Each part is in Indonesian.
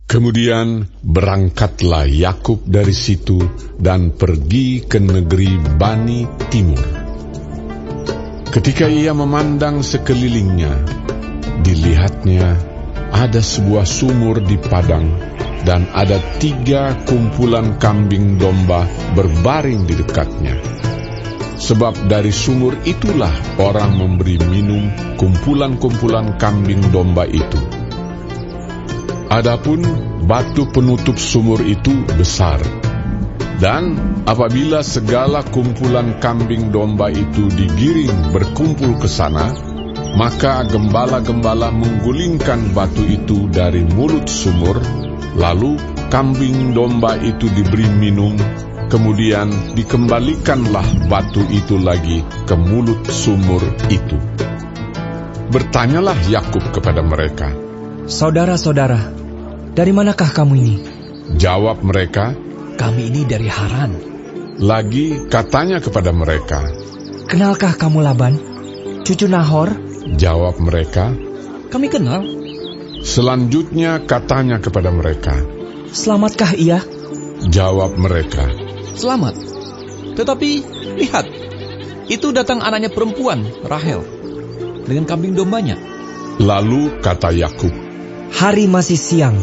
Kemudian berangkatlah Yakub dari situ dan pergi ke negeri Bani Timur. Ketika ia memandang sekelilingnya, dilihatnya ada sebuah sumur di padang, dan ada 3 kumpulan kambing domba berbaring di dekatnya. Sebab dari sumur itulah orang memberi minum kumpulan-kumpulan kambing domba itu. Adapun batu penutup sumur itu besar, dan apabila segala kumpulan kambing domba itu digiring berkumpul ke sana, maka gembala-gembala menggulingkan batu itu dari mulut sumur, lalu kambing domba itu diberi minum, kemudian dikembalikanlah batu itu lagi ke mulut sumur itu. Bertanyalah Yakub kepada mereka, "Saudara-saudara, dari manakah kamu ini?" Jawab mereka, "Kami ini dari Haran." Lagi katanya kepada mereka, "Kenalkah kamu Laban, cucu Nahor?" Jawab mereka, "Kami kenal." Selanjutnya katanya kepada mereka, "Selamatkah ia?" Jawab mereka, "Selamat. Tetapi lihat, itu datang anaknya perempuan, Rahel, dengan kambing dombanya." Lalu kata Yakub, "Hari masih siang,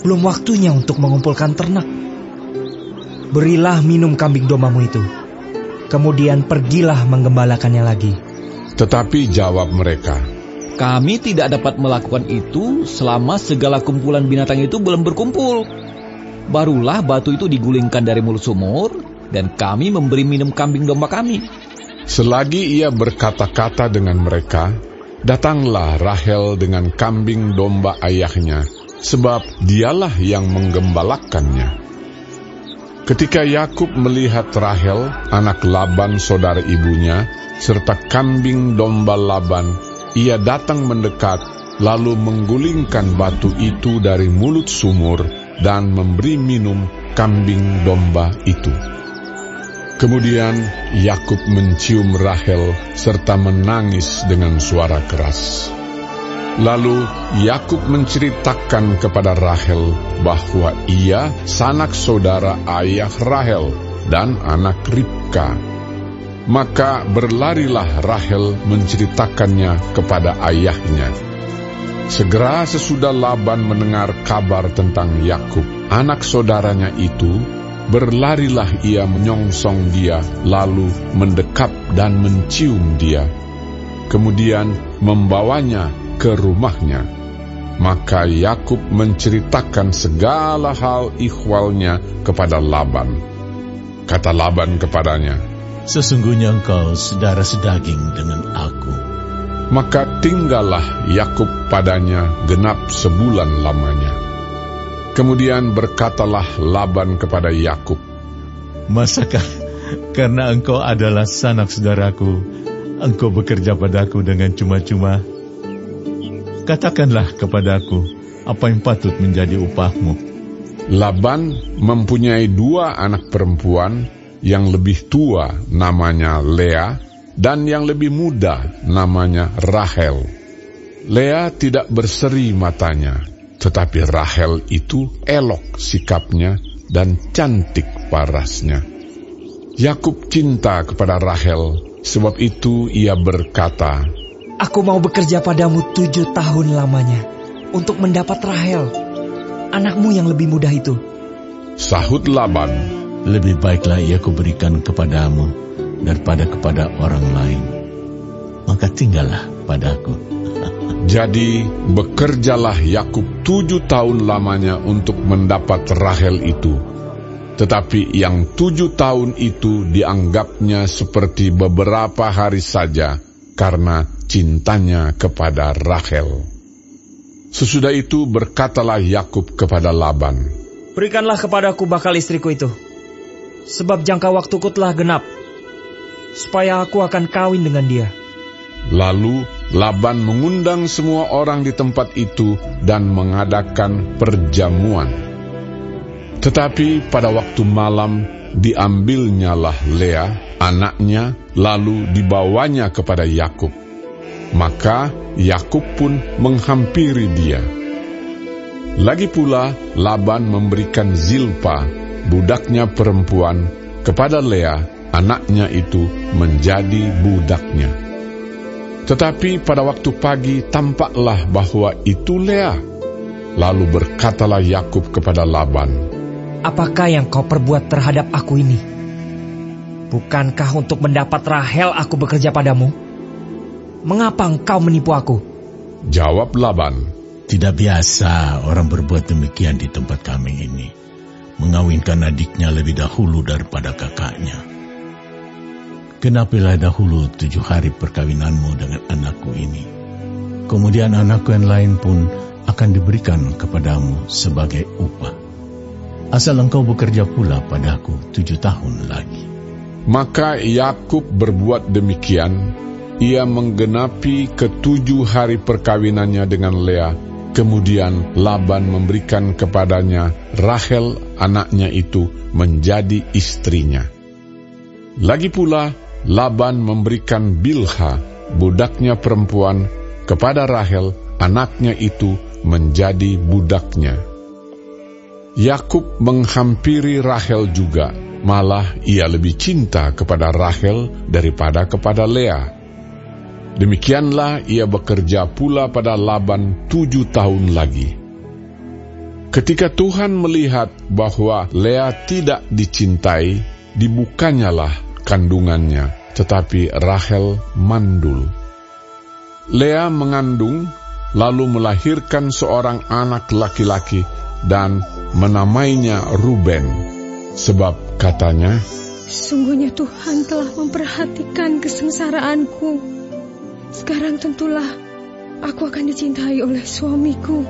belum waktunya untuk mengumpulkan ternak. Berilah minum kambing dombamu itu, kemudian pergilah menggembalakannya lagi." Tetapi jawab mereka, "Kami tidak dapat melakukan itu selama segala kumpulan binatang itu belum berkumpul. Barulah batu itu digulingkan dari mulut sumur, dan kami memberi minum kambing domba kami." Selagi ia berkata-kata dengan mereka, datanglah Rahel dengan kambing domba ayahnya, sebab dialah yang menggembalakannya. Ketika Yakub melihat Rahel, anak Laban saudara ibunya, serta kambing domba Laban, ia datang mendekat, lalu menggulingkan batu itu dari mulut sumur dan memberi minum kambing domba itu. Kemudian Yakub mencium Rahel serta menangis dengan suara keras. Lalu Yakub menceritakan kepada Rahel bahwa ia sanak saudara ayah Rahel dan anak Ribka. Maka berlarilah Rahel menceritakannya kepada ayahnya. Segera sesudah Laban mendengar kabar tentang Yakub, anak saudaranya itu, berlarilah ia menyongsong dia, lalu mendekap dan mencium dia. Kemudian membawanya ke rumahnya. Maka Yakub menceritakan segala hal ihwalnya kepada Laban. Kata Laban kepadanya, "Sesungguhnya engkau saudara sedaging dengan aku." Maka tinggallah Yakub padanya genap sebulan lamanya. Kemudian berkatalah Laban kepada Yakub, "Masakah karena engkau adalah sanak saudaraku, engkau bekerja padaku dengan cuma-cuma? Katakanlah kepadaku, apa yang patut menjadi upahmu?" Laban mempunyai 2 anak perempuan, yang lebih tua namanya Lea, dan yang lebih muda namanya Rahel. Lea tidak berseri matanya, tetapi Rahel itu elok sikapnya dan cantik parasnya. Yakub cinta kepada Rahel, sebab itu ia berkata, "Aku mau bekerja padamu 7 tahun lamanya untuk mendapat Rahel, anakmu yang lebih muda itu." Sahut Laban, "Lebih baiklah ia kuberikan kepadamu daripada kepada orang lain. Maka tinggallah padaku." Jadi bekerjalah Yakub 7 tahun lamanya untuk mendapat Rahel itu. Tetapi yang 7 tahun itu dianggapnya seperti beberapa hari saja, karena cintanya kepada Rahel. Sesudah itu berkatalah Yakub kepada Laban, "Berikanlah kepadaku bakal istriku itu, sebab jangka waktuku telah genap, supaya aku akan kawin dengan dia." Lalu Laban mengundang semua orang di tempat itu dan mengadakan perjamuan. Tetapi pada waktu malam diambilnyalah Lea, anaknya, lalu dibawanya kepada Yakub. Maka Yakub pun menghampiri dia. Lagi pula Laban memberikan Zilpa, budaknya perempuan, kepada Lea, anaknya itu menjadi budaknya. Tetapi pada waktu pagi tampaklah bahwa itu Lea. Lalu berkatalah Yakub kepada Laban, "Apakah yang kau perbuat terhadap aku ini? Bukankah untuk mendapat Rahel aku bekerja padamu? Mengapa engkau menipu aku?" Jawab Laban, "Tidak biasa orang berbuat demikian di tempat kami ini, mengawinkan adiknya lebih dahulu daripada kakaknya. Genapilah dahulu 7 hari perkawinanmu dengan anakku ini. Kemudian anakku yang lain pun akan diberikan kepadamu sebagai upah. Asal engkau bekerja pula padaku 7 tahun lagi." Maka Yakub berbuat demikian. Ia menggenapi ke-7 hari perkawinannya dengan Lea. Kemudian Laban memberikan kepadanya Rahel, anaknya itu, menjadi istrinya. Lagi pula Laban memberikan Bilha, budaknya perempuan, kepada Rahel, anaknya itu, menjadi budaknya. Yakub menghampiri Rahel juga, malah ia lebih cinta kepada Rahel daripada kepada Lea. Demikianlah ia bekerja pula pada Laban 7 tahun lagi. Ketika Tuhan melihat bahwa Lea tidak dicintai, dibukanyalah kandungannya, tetapi Rahel mandul. Lea mengandung, lalu melahirkan seorang anak laki-laki dan menamainya Ruben, sebab katanya, "Sungguhnya Tuhan telah memperhatikan kesengsaraanku. Sekarang tentulah aku akan dicintai oleh suamiku."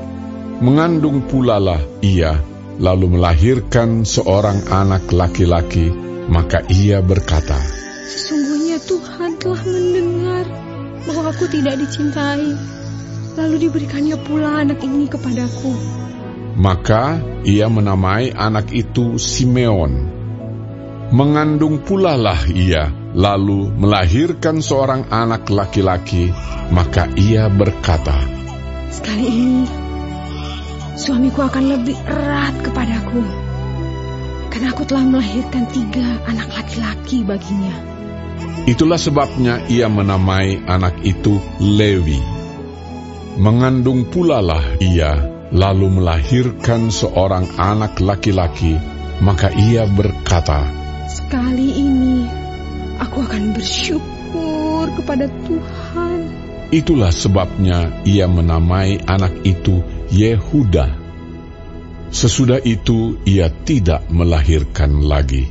Mengandung pulalah ia, lalu melahirkan seorang anak laki-laki, maka ia berkata, "Sesungguhnya Tuhan telah mendengar bahwa aku tidak dicintai, lalu diberikannya pula anak ini kepadaku." Maka ia menamai anak itu Simeon. Mengandung pulalah ia, lalu melahirkan seorang anak laki-laki, maka ia berkata, "Sekali ini suamiku akan lebih erat kepadaku, karena aku telah melahirkan 3 anak laki-laki baginya." Itulah sebabnya ia menamai anak itu Lewi. Mengandung pulalah ia, lalu melahirkan seorang anak laki-laki, maka ia berkata, "Sekali ini aku akan bersyukur kepada Tuhan." Itulah sebabnya ia menamai anak itu Yehuda. Sesudah itu ia tidak melahirkan lagi.